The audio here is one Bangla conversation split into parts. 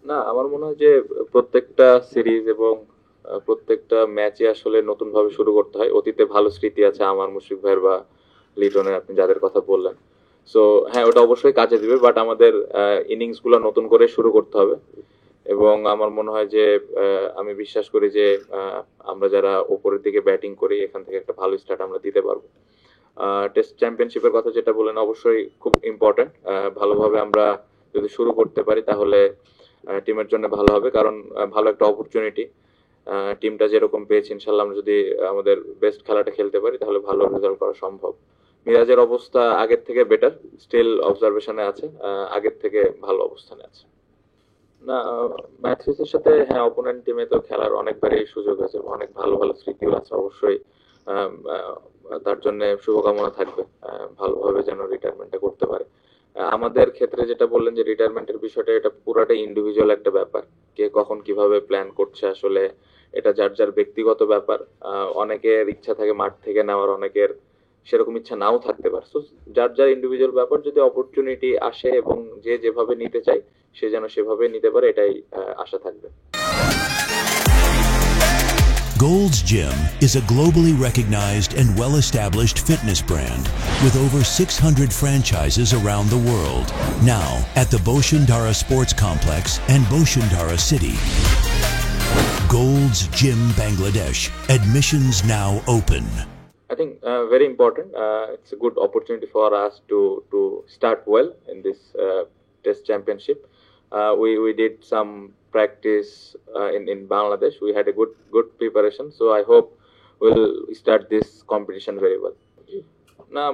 না, আমার মনে হয় যে প্রত্যেকটা সিরিজ এবং প্রত্যেকটা ম্যাচে আসলে নতুন ভাবে শুরু করতে হয়। অতীতে ভালো স্মৃতি আছে আমার, মুশফিক ভাইয়ের বা লিটনের, আপনি যাদের কথা বললেন। সো হ্যাঁ, ওটা অবশ্যই কাজে দিবে, বাট আমাদের ইনিংস গুলো নতুন করে শুরু করতে হবে। এবং আমার মনে হয় যে আমি বিশ্বাস করি যে আহ, আমরা যারা ওপরের দিকে ব্যাটিং করি এখান থেকে একটা ভালো স্টার্ট আমরা দিতে পারবো। টেস্ট চ্যাম্পিয়নশিপের কথা যেটা বললেন অবশ্যই খুব ইম্পর্টেন্ট। ভালোভাবে আমরা যদি শুরু করতে পারি তাহলে টিমের জন্য ভালো হবে, কারণ ভালো একটা অপরচুনিটি টিমটা যেরকম পেয়েছে। ইনশাল্লাহ আমরা যদি আমাদের বেস্ট খেলাটা খেলতে পারি তাহলে ভালো রেজাল্ট করা সম্ভব। মিরাজের অবস্থা আগের থেকে বেটার, স্টিল অবজারভেশনে আছে, আগের থেকে ভালো অবস্থানে আছে। না, ম্যাথিউসের সাথে হ্যাঁ অপোনেন্ট টিমে তো খেলার অনেকবারই সুযোগ হয়েছে, অনেক ভালো ভালো স্মৃতিও আছে অবশ্যই। আম, তার জন্য শুভকামনা থাকবে, ভালোভাবে যেন রিটায়ারমেন্টটা করতে পারে। আমাদের ক্ষেত্রে যেটা বললেন যে রিটায়ারমেন্টের বিষয়টা, এটা পুরাটাই ইন্ডিভিজুয়াল একটা ব্যাপার। কে কখন কিভাবে প্ল্যান করছে আসলে এটা যার যার ব্যক্তিগত ব্যাপার। অনেকের ইচ্ছা থাকে মাঠ থেকে নেওয়ার, অনেকের সেরকম ইচ্ছা নাও থাকতে পারে। So, যার যার ইন্ডিভিজুয়াল ব্যাপার, যদি অপরচুনিটি আসে এবং যে যেভাবে নিতে চায় সে যেন সেভাবে নিতে পারে, এটাই আশা থাকবে। Gold's Gym is a globally recognized and well-established fitness brand with over 600 franchises around the world. Now at the Boshundara Sports Complex and Boshundara City. Gold's Gym Bangladesh. Admissions now open. I think very important. It's a good opportunity for us to start well in this Test Championship. We did some practice in Bangladesh. We had a good preparation, so I hope we'll start this competition very well. না,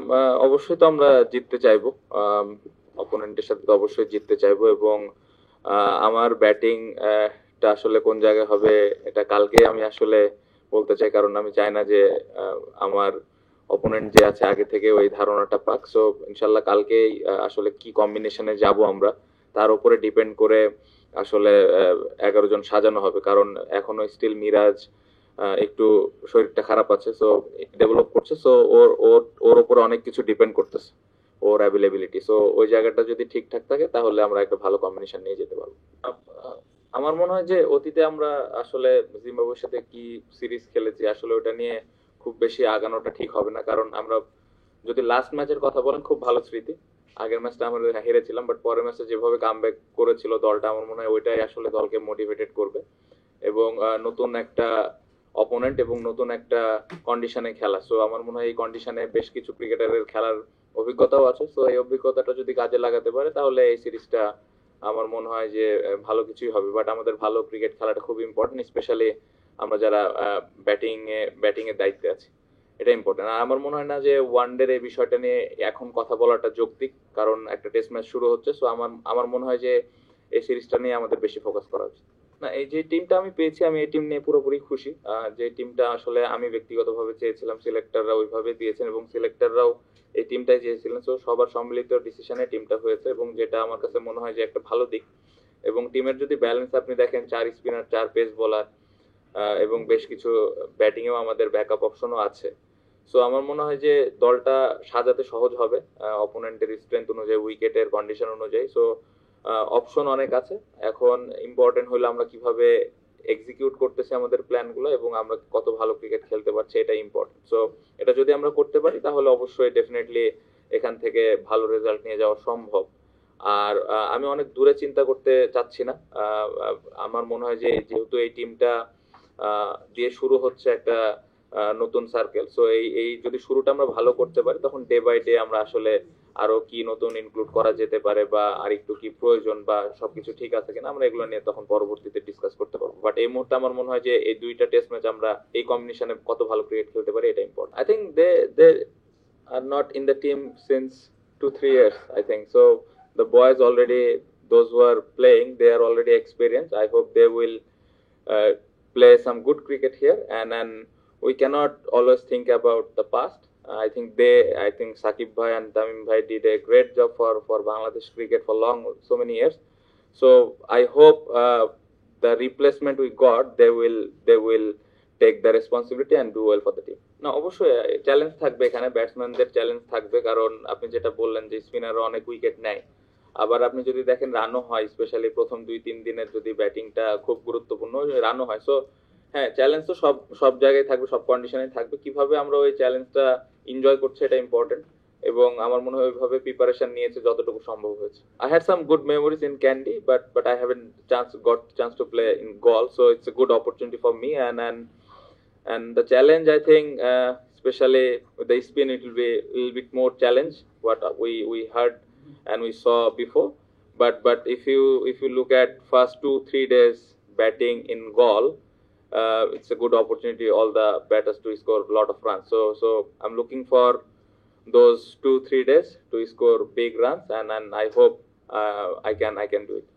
অবশ্যই তো আমরা জিততে চাইবো। অপোনেন্টের সাথে তো অবশ্যই জিততে চাইবো, এবং আমার ব্যাটিং টা আসলে কোন জায়গায় হবে এটা কালকে আমি আসলে বলতে চাই, কারণ আমি চাই না যে আমার অপোনেন্ট যে আছে আগে থেকে ওই ধারণাটা পাক। সো ইনশাল্লাহ কালকেই আসলে কি কম্বিনেশনে যাব আমরা তার উপরে ডিপেন্ড করে আসলে 11 জন সাজানো হবে, কারণ এখনো স্টিল মিরাজ একটু শরীরটা খারাপ আছে, সো ডেভেলপ করছে। সো ওর ওর ওর উপরে অনেক কিছু ডিপেন্ড করতেছে, ওর অ্যাভেলেবিলিটি। সো ওই জায়গাটা যদি ঠিকঠাক থাকে তাহলে আমরা একটা ভালো কম্বিনেশন নিয়ে যেতে পারবো। আমার মনে হয় যে অতীতে আমরা আসলে জিম্বাবুয়ের সাথে কি সিরিজ খেলেছি আসলে ওটা নিয়ে খুব বেশি আগানোটা ঠিক হবে না, কারণ আমরা যদি লাস্ট ম্যাচের কথা বলেন খুব ভালো স্মৃতি। আগের ম্যাচটা আমরা হেরেছিলাম, বাট পরের ম্যাচে যেভাবে কামব্যাক করেছিল দলটা, আমার মনে হয় ওইটাই আসলে দলকে মোটিভেটেড করবে। এবং নতুন একটা অপোনেন্ট এবং নতুন একটা কন্ডিশনে খেলা, সো আমার মনে হয় এই কন্ডিশনে বেশ কিছু ক্রিকেটারের খেলার অভিজ্ঞতাও আছে। সো এই অভিজ্ঞতাটা যদি কাজে লাগাতে পারে তাহলে এই সিরিজটা আমার মনে হয় যে ভালো কিছুই হবে। বাট আমাদের ভালো ক্রিকেট খেলাটা খুব ইম্পর্টেন্ট, স্পেশালি আমরা যারা ব্যাটিং এর দায়িত্বে আছি, এটা ইম্পর্টেন্ট। আর আমার মনে হয় না যে ওয়ানডের এই বিষয়টা নিয়ে এখন কথা বলাটা যৌক্তিক, কারণ একটা টেস্ট ম্যাচ শুরু হচ্ছে। সো আমার আমার মনে হয় যে এই সিরিজটা নিয়ে আমাদের বেশি ফোকাস করা উচিত। না, এই যে টিমটা আমি পেয়েছি আমি এই টিম নিয়ে পুরোপুরি খুশি। যে টিমটা আসলে আমি ব্যক্তিগতভাবে চেয়েছিলাম, সিলেক্টররা ওইভাবে দিয়েছেন এবং সিলেক্টররাও এই টিমটাই চেয়েছিলেন। সো সবার সম্মিলিত ডিসিশনে টিমটা হয়েছে, এবং যেটা আমার কাছে মনে হয় যে একটা ভালো দিক। এবং টিমের যদি ব্যালেন্স আপনি দেখেন, 4 স্পিনার, 4 পেস বোলার, এবং বেশ কিছু ব্যাটিং এও আমাদের ব্যাকআপ অপশনও আছে। সো আমার মনে হয় যে দলটা সাজাতে সহজ হবে অপোনেন্টের স্ট্রেংথ অনুযায়ী, উইকেটের কন্ডিশন অনুযায়ী। সো অপশন অনেক আছে। এখন ইম্পর্টেন্ট হলো আমরা কিভাবে এক্সিকিউট করতেছি আমাদের প্ল্যানগুলো, এবং আমরা কত ভালো ক্রিকেট খেলতে পারছি, এটা ইম্পর্টেন্ট। সো এটা যদি আমরা করতে পারি তাহলে অবশ্যই ডেফিনেটলি এখান থেকে ভালো রেজাল্ট নিয়ে যাওয়া সম্ভব। আর আমি অনেক দূরে চিন্তা করতে চাচ্ছি না। আমার মনে হয় যে যেহেতু এই টিমটা দিয়ে শুরু হচ্ছে একটা নতুন সার্কেল, সো এই এই যদি শুরুটা আমরা ভালো করতে পারি তখন ডে বাই ডে আমরা আসলে আরো কি নতুন ইনক্লুড করা যেতে পারে বা আর একটু কি প্রয়োজন বা সবকিছু ঠিক আছে কিনা, আমরা এগুলো নিয়ে তখন পরবর্তীতে ডিসকাস করতে পারবো। বাট এই মুহূর্তে আমার মনে হয় যে এই দুইটা টেস্ট ম্যাচ আমরা এই কম্বিনেশনে কত ভালো ক্রিকেট খেলতে পারি এটা important. I think they are not in the team since 2 3 years, I think. So the boys already, those who are playing, they are already experienced. I hope they will uh, play some good cricket here, and we cannot always think about the past. I think Sakib Bhai and Tamim Bhai did a great job for Bangladesh cricket for so many years. So I hope the replacement we got, they will take the responsibility and do well for the team. না, অবশ্যই চ্যালেঞ্জ থাকবে এখানে, ব্যাটসম্যানদের চ্যালেঞ্জ থাকবে, কারণ আপনি যেটা বললেন যে স্পিনাররা অনেক উইকেট নেয়। আবার আপনি যদি দেখেন রানও হয়, স্পেশালি প্রথম 2-3 দিনের যদি ব্যাটিংটা খুব গুরুত্বপূর্ণ, রানও হয়। সো হ্যাঁ, চ্যালেঞ্জ তো সব সব জায়গায় থাকবে, সব কন্ডিশনে থাকবে। কিভাবে আমরা ওই চ্যালেঞ্জটা এনজয় করছি এটা ইম্পর্টেন্ট, এবং আমার মনে হয় ওইভাবে প্রিপারেশন নিয়েছে যতটুকু সম্ভব হয়েছে। I had some good memories in Kandy, but I haven't got chance to play in Gaul, so it's a good opportunity for me. And the challenge, I think, especially with the spin, it will be a little bit more challenge what we heard and we saw before. But if you look at first 2-3 days batting in Gaul, it's a good opportunity all the batters to score a lot of runs. So I'm looking for those 2-3 days to score big runs, and I hope I can do it.